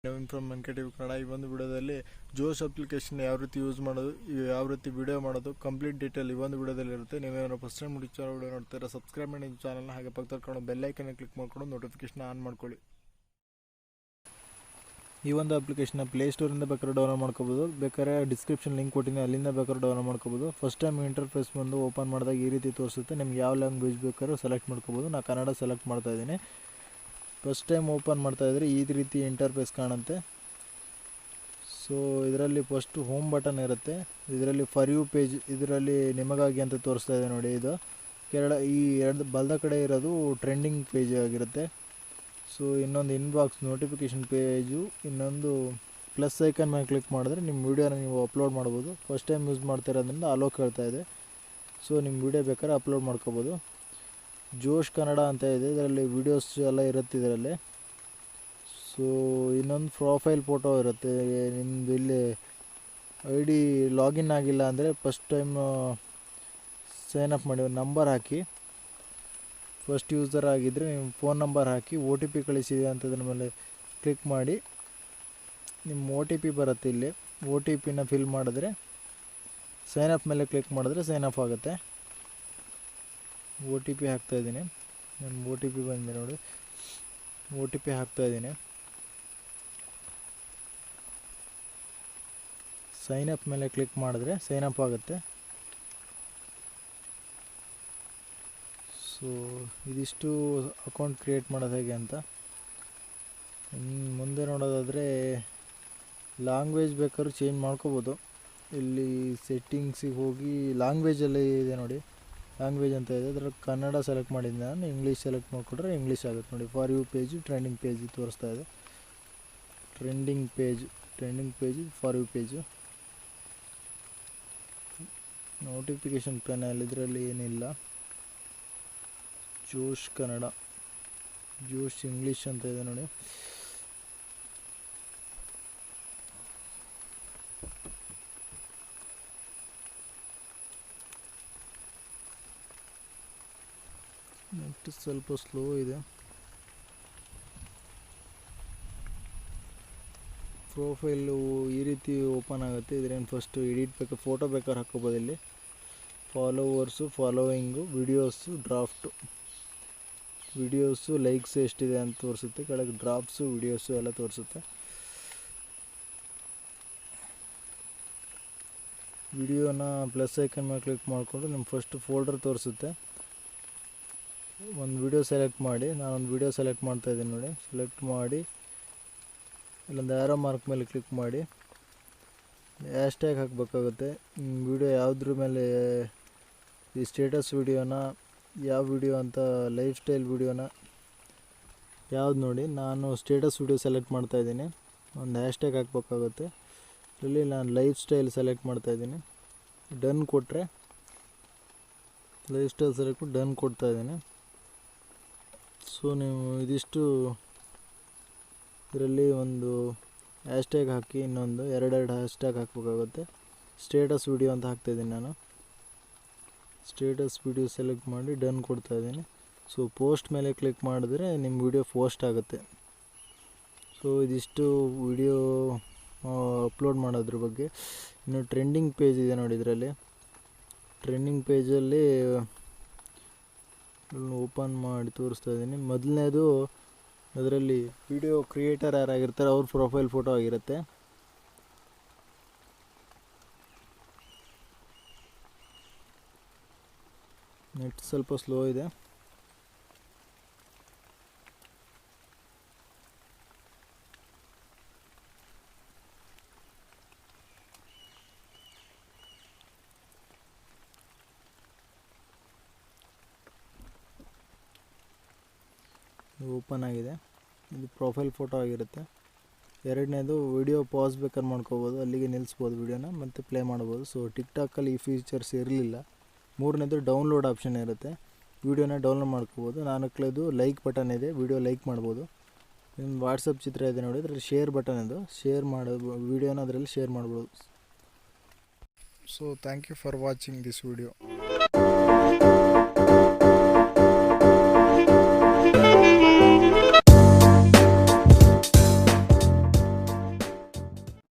Naveen from ವೆಂಕಟೇವ್ Kannada. ಈ ಒಂದು ವಿಡಿಯೋದಲ್ಲಿ ಜೋಶ್ ಅಪ್ಲಿಕೇಶನ್ ಯಾವ ರೀತಿ ಯೂಸ್ ಮಾಡೋದು, ಯಾವ ರೀತಿ ವಿಡಿಯೋ ಮಾಡೋದು ಕಂಪ್ಲೀಟ್ ಡೀಟೇಲ್ ಈ ಒಂದು ವಿಡಿಯೋದಲ್ಲಿ ಇರುತ್ತೆ. ನೀವೇನಾದ್ರು ಫಸ್ಟ್ ಟೈಮ್ ವಿಡಿಯೋ ನೋಡ್ತೀರಾ, ಸಬ್ಸ್ಕ್ರೈಬ್ ಮಾಡಿ ಚಾನಲ್ನ, ಹಾಗೆ ಪಕ್ಕದಲ್ಲಿ ಕಾಣೋ ಬೆಲ್ ಐಕನ್ ಕ್ಲಿಕ್ ಮಾಡ್ಕೊಂಡು ನೋಟಿಫಿಕೇಶನ್ ಆನ್ ಮಾಡ್ಕೊಳ್ಳಿ. ಈ ಒಂದು ಅಪ್ಲಿಕೇಶನ್ ಪ್ಲೇಸ್ಟೋರಿಂದ ಬೇಕಾದ್ರೆ ಡೌನ್ಲೋಡ್ ಮಾಡ್ಕೋಬೋದು, ಬೇಕಾದ್ರೆ ಡಿಸ್ಕ್ರಿಪ್ಷನ್ ಲಿಂಕ್ ಕೊಟ್ಟಿನಿ, ಅಲ್ಲಿಂದ ಬೇಕಾದ್ರೆ ಡೌನ್ಲೋಡ್ ಮಾಡ್ಕೋಬೋದು. ಫಸ್ಟ್ ಟೈಮ್ ಇಂಟರ್ಫೇಸ್ ಬಂದು ಓಪನ್ ಮಾಡಿದಾಗ ಈ ರೀತಿ ತೋರಿಸುತ್ತೆ. ನಿಮ್ಗೆ ಯಾವ ಲ್ಯಾಂಗ್ವೇಜ್ ಬೇಕಾದ್ರೂ ಸೆಲೆಕ್ಟ್ ಮಾಡ್ಕೋಬೋದು. ನಾನು ಕನ್ನಡ ಸೆಲೆಕ್ಟ್ ಮಾಡ್ತಾ ಇದ್ದೀನಿ. ಫಸ್ಟ್ ಟೈಮ್ ಓಪನ್ ಮಾಡ್ತಾಯಿದ್ರೆ ಈ ರೀತಿ ಇಂಟರ್ಫೇಸ್ ಕಾಣುತ್ತೆ. ಸೊ ಇದರಲ್ಲಿ ಫಸ್ಟು ಹೋಮ್ ಬಟನ್ ಇರುತ್ತೆ, ಇದರಲ್ಲಿ ಫಾರ್ ಯು ಪೇಜ್, ಇದರಲ್ಲಿ ನಿಮಗಾಗಿ ಅಂತ ತೋರಿಸ್ತಾ ಇದೆ ನೋಡಿ. ಇದು ಈ ಎರಡು ಬಲದ ಕಡೆ ಇರೋದು ಟ್ರೆಂಡಿಂಗ್ ಪೇಜ್ ಆಗಿರುತ್ತೆ. ಸೊ ಇನ್ನೊಂದು ಇನ್ಬಾಕ್ಸ್ ನೋಟಿಫಿಕೇಷನ್ ಪೇಜು, ಇನ್ನೊಂದು ಪ್ಲಸ್ ಐಕನ್ ಮೇಲೆ ಕ್ಲಿಕ್ ಮಾಡಿದ್ರೆ ನಿಮ್ಮ ವೀಡಿಯೋನ ನೀವು ಅಪ್ಲೋಡ್ ಮಾಡ್ಬೋದು. ಫಸ್ಟ್ ಟೈಮ್ ಯೂಸ್ ಮಾಡ್ತಿರೋದ್ರಿಂದ ಅಲೋ ಕೇಳ್ತಾ ಇದೆ. ಸೊ ನಿಮ್ಮ ವೀಡಿಯೋ ಬೇಕಾದ್ರೆ ಅಪ್ಲೋಡ್ ಮಾಡ್ಕೋಬೋದು. ಜೋಶ್ ಕನ್ನಡ ಅಂತ ಇದೆ, ಇದರಲ್ಲಿ ವೀಡಿಯೋಸ್ ಎಲ್ಲ ಇರುತ್ತೆ ಇದರಲ್ಲಿ. ಸೊ ಇನ್ನೊಂದು ಪ್ರೊಫೈಲ್ ಫೋಟೋ ಇರುತ್ತೆ ನಿಮ್ಮದು. ಇಲ್ಲಿ ID ಲಾಗಿನ್ ಆಗಿಲ್ಲ ಅಂದರೆ ಫಸ್ಟ್ ಟೈಮ್ ಸೈನ್ ಅಪ್ ಮಾಡಿ ನಂಬರ್ ಹಾಕಿ, ಫಸ್ಟ್ ಯೂಸರ್ ಆಗಿದ್ದರೆ ನಿಮ್ಮ ಫೋನ್ ನಂಬರ್ ಹಾಕಿ OTP ಕಳಿಸಿದೆ ಅಂತ ಅದ್ರ ಮೇಲೆ ಕ್ಲಿಕ್ ಮಾಡಿ ನಿಮ್ಮ OTP ಬರುತ್ತೆ. ಇಲ್ಲಿ OTPನ ಫಿಲ್ ಮಾಡಿದ್ರೆ ಸೈನ್ ಅಪ್ ಮೇಲೆ ಕ್ಲಿಕ್ ಮಾಡಿದ್ರೆ ಸೈನ್ ಅಪ್ ಆಗುತ್ತೆ. OTP ಹಾಕ್ತಾಯಿದ್ದೀನಿ, ನನ್ನ OTP ಬಂದಿದೆ ನೋಡಿ. OTP ಹಾಕ್ತಾಯಿದ್ದೀನಿ. ಸೈನ್ ಅಪ್ ಮೇಲೆ ಕ್ಲಿಕ್ ಮಾಡಿದ್ರೆ ಸೈನ್ ಅಪ್ ಆಗುತ್ತೆ. ಸೊ ಇದಿಷ್ಟು ಅಕೌಂಟ್ ಕ್ರಿಯೇಟ್ ಮಾಡೋದು ಹೇಗೆ ಅಂತ. ಮುಂದೆ ನೋಡೋದಾದರೆ ಲ್ಯಾಂಗ್ವೇಜ್ ಬೇಕಾದ್ರೂ ಚೇಂಜ್ ಮಾಡ್ಕೋಬೋದು. ಇಲ್ಲಿ ಸೆಟ್ಟಿಂಗ್ಸಿಗೆ ಹೋಗಿ ಲ್ಯಾಂಗ್ವೇಜಲ್ಲಿ ಇದೆ ನೋಡಿ, ಲ್ಯಾಂಗ್ವೇಜ್ ಅಂತ ಇದೆ. ಅದರಲ್ಲಿ ಕನ್ನಡ ಸೆಲೆಕ್ಟ್ ಮಾಡಿದ್ದೆ ನಾನು, ಇಂಗ್ಲೀಷ್ ಸೆಲೆಕ್ಟ್ ಮಾಡಿಕೊಟ್ರೆ ಇಂಗ್ಲೀಷ್ ಆಗುತ್ತೆ ನೋಡಿ. For you page trending page ತೋರಿಸ್ತಾ ಇದೆ. Trending page for you page. Notification panel ಇದರಲ್ಲಿ ಏನಿಲ್ಲ. ಜೋಶ್ ಕನ್ನಡ, ಜೋಶ್ ಇಂಗ್ಲೀಷ್ ಅಂತ ಇದೆ ನೋಡಿ. ನೆಟ್ ಸ್ವಲ್ಪ ಸ್ಲೋ ಇದೆ. ಪ್ರೊಫೈಲು ಈ ರೀತಿ ಓಪನ್ ಆಗುತ್ತೆ. ಇದರೇನು ಫಸ್ಟು ಎಡಿಟ್ ಬೇಕಾದ್ರೆ ಫೋಟೋ ಬೇಕಾದ್ರೆ ಹಾಕೋಬೋದು. ಇಲ್ಲಿ followers, following, videos, draft, videos likes ಎಷ್ಟಿದೆ ಅಂತ ತೋರಿಸುತ್ತೆ. ಕೆಳಗೆ ಡ್ರಾಫ್ಟ್ಸು, ವಿಡಿಯೋಸು ಎಲ್ಲ ತೋರಿಸುತ್ತೆ. ವಿಡಿಯೋನ ಪ್ಲಸ್ ಐಕನ್ ಮೇಲೆ ಕ್ಲಿಕ್ ಮಾಡಿಕೊಂಡು ನಿಮ್ಮ ಫಸ್ಟ್ ಫೋಲ್ಡರ್ ತೋರಿಸುತ್ತೆ. ಒಂದು ವಿಡಿಯೋ ಸೆಲೆಕ್ಟ್ ಮಾಡಿ, ನಾನೊಂದು ವಿಡಿಯೋ ಸೆಲೆಕ್ಟ್ ಮಾಡ್ತಾಯಿದ್ದೀನಿ ನೋಡಿ. ಸೆಲೆಕ್ಟ್ ಮಾಡಿ ಇಲ್ಲೊಂದು ಆ್ಯರೋ ಮಾರ್ಕ್ ಮೇಲೆ ಕ್ಲಿಕ್ ಮಾಡಿ ಹ್ಯಾಶ್ಟ್ಯಾಗ್ ಹಾಕಬೇಕಾಗುತ್ತೆ. ವಿಡಿಯೋ ಯಾವುದ್ರ ಮೇಲೆ, ಈ ಸ್ಟೇಟಸ್ ವಿಡಿಯೋನ, ಯಾವ ವಿಡಿಯೋ ಅಂತ, ಲೈಫ್ ಸ್ಟೈಲ್ ವಿಡಿಯೋನ ಯಾವ್ದು ನೋಡಿ. ನಾನು ಸ್ಟೇಟಸ್ ವಿಡಿಯೋ ಸೆಲೆಕ್ಟ್ ಮಾಡ್ತಾಯಿದ್ದೀನಿ. ಒಂದು ಹ್ಯಾಶ್ಟ್ಯಾಗ್ ಹಾಕಬೇಕಾಗುತ್ತೆ. ಇಲ್ಲಿ ನಾನು ಲೈಫ್ ಸ್ಟೈಲ್ ಸೆಲೆಕ್ಟ್ ಮಾಡ್ತಾಯಿದ್ದೀನಿ. ಡನ್ ಕೊಟ್ಟರೆ ಲೈಫ್ ಸ್ಟೈಲ್ ಸೆಲೆಕ್ಟ್ ಡನ್ ಕೊಡ್ತಾಯಿದ್ದೀನಿ. ಸೊ ನೀವು ಇದಿಷ್ಟು ಇದರಲ್ಲಿ ಒಂದು ಹ್ಯಾಶ್ಟ್ಯಾಗ್ ಹಾಕಿ, ಇನ್ನೊಂದು ಎರಡೆರಡು ಹ್ಯಾಶ್ಟ್ಯಾಗ್ ಹಾಕಬೇಕಾಗುತ್ತೆ. ಸ್ಟೇಟಸ್ ವಿಡಿಯೋ ಅಂತ ಹಾಕ್ತಾಯಿದ್ದೀನಿ ನಾನು. ಸ್ಟೇಟಸ್ ವಿಡಿಯೋ ಸೆಲೆಕ್ಟ್ ಮಾಡಿ ಡನ್ ಕೊಡ್ತಾಯಿದ್ದೀನಿ. ಸೊ ಪೋಸ್ಟ್ ಮೇಲೆ ಕ್ಲಿಕ್ ಮಾಡಿದ್ರೆ ನಿಮ್ಮ ವಿಡಿಯೋ ಪೋಸ್ಟ್ ಆಗುತ್ತೆ. ಸೊ ಇದಿಷ್ಟು ವಿಡಿಯೋ ಅಪ್ಲೋಡ್ ಮಾಡೋದ್ರ ಬಗ್ಗೆ. ಇನ್ನು ಟ್ರೆಂಡಿಂಗ್ ಪೇಜ್ ಇದೆ ನೋಡಿ. ಇದರಲ್ಲಿ ಟ್ರೆಂಡಿಂಗ್ ಪೇಜಲ್ಲಿ ಓಪನ್ ಮಾಡಿ ತೋರಿಸ್ತಾ ಇದ್ದೀನಿ. ಮೊದಲನೇದು ಅದರಲ್ಲಿ ವಿಡಿಯೋ ಕ್ರಿಯೇಟರ್ ಯಾರಾಗಿರ್ತಾರೆ ಅವ್ರ ಪ್ರೊಫೈಲ್ ಫೋಟೋ ಆಗಿರುತ್ತೆ. ನೆಟ್ ಸ್ವಲ್ಪ ಸ್ಲೋ ಇದೆ. ಓಪನ್ ಆಗಿದೆ. ಇದು ಪ್ರೊಫೈಲ್ ಫೋಟೋ ಆಗಿರುತ್ತೆ. ಎರಡನೇದು ವಿಡಿಯೋ ಪಾಸ್ ಬೇಕಾದ್ರೆ ಮಾಡ್ಕೋಬೋದು, ಅಲ್ಲಿಗೆ ನಿಲ್ಲಿಸ್ಬೋದು ವಿಡಿಯೋನ, ಮತ್ತು ಪ್ಲೇ ಮಾಡ್ಬೋದು. ಸೊ ಟಿಕ್ಟಾಕಲ್ಲಿ ಈ ಫೀಚರ್ಸ್ ಇರಲಿಲ್ಲ. ಮೂರನೇದು ಡೌನ್ಲೋಡ್ ಆಪ್ಷನ್ ಇರುತ್ತೆ, ವಿಡಿಯೋನ ಡೌನ್ಲೋಡ್ ಮಾಡ್ಕೋಬೋದು. ನಾಲ್ಕನೇದು ಲೈಕ್ ಬಟನ್ ಇದೆ, ವಿಡಿಯೋ ಲೈಕ್ ಮಾಡ್ಬೋದು. ನಿಮ್ಮ ವಾಟ್ಸಪ್ ಚಿತ್ರ ಇದೆ ನೋಡಿ, ಅದರಲ್ಲಿ ಶೇರ್ ಬಟನ್ ಇದು, ಶೇರ್ ಮಾಡೋದು ವಿಡಿಯೋನ ಅದರಲ್ಲಿ ಶೇರ್ ಮಾಡ್ಬೋದು. So thank you for watching this video.